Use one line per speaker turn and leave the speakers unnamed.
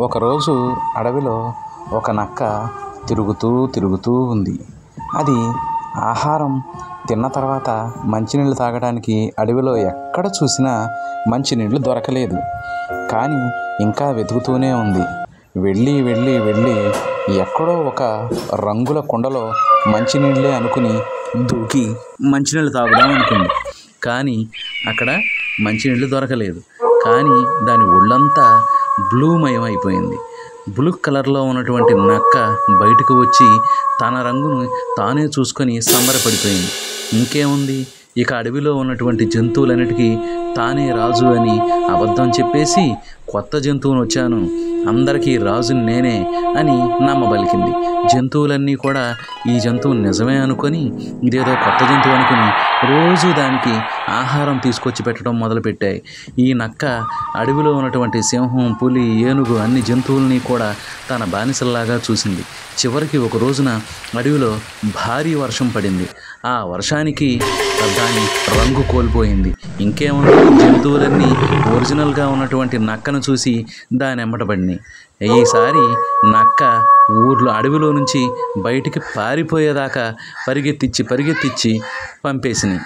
ఒకరోజు అడవిలో ఒక నక్క తిరుగుతూ ఉంది. అది ఆహారం తిన్న తర్వాత మంచినీళ్ళు తాగడానికి అడవిలో ఎక్కడ చూసినా మంచినీళ్ళు దొరకలేదు. కానీ ఇంకా వెతుకుతూనే ఉంది. వెళ్ళి ఎక్కడో ఒక రంగుల కుండలో మంచినీళ్ళే అనుకుని దూకి మంచినీళ్ళు తాగుదాం అనుకుంది. కానీ అక్కడ మంచినీళ్ళు దొరకలేదు. కానీ దాని ఒళ్ళంతా బ్లూమయం అయిపోయింది. బ్లూ కలర్లో ఉన్నటువంటి నక్క బయటకు వచ్చి తన రంగును తానే చూసుకొని సంబరపడిపోయింది. ఇంకేముంది, ఇక అడవిలో ఉన్నటువంటి జంతువులన్నిటికీ తానే రాజు అని అబద్ధం చెప్పేసి కొత్త జంతువును వచ్చాను, అందరికీ రాజుని నేనే అని నమ్మబలికింది. జంతువులన్నీ కూడా ఈ జంతువు నిజమే అనుకొని ఇదేదో కొత్త జంతువు అనుకుని రోజు దానికి ఆహారం తీసుకొచ్చి పెట్టడం మొదలుపెట్టాయి. ఈ నక్క అడవిలో ఉన్నటువంటి సింహం, పులి, ఏనుగు అన్ని జంతువుల్ని కూడా తన బానిసల్లాగా చూసింది. చివరికి ఒక రోజున అడవిలో భారీ వర్షం పడింది. ఆ వర్షానికి దాని రంగు కోల్పోయింది. ఇంకేముంది, జంతువులన్నీ ఒరిజినల్గా ఉన్నటువంటి నక్కను చూసి దాని వెంబడబడినాయి. ఈసారి నక్క అడవిలో నుంచి బయటికి పారిపోయేదాకా పరిగెత్తించి పంపేసినాయి.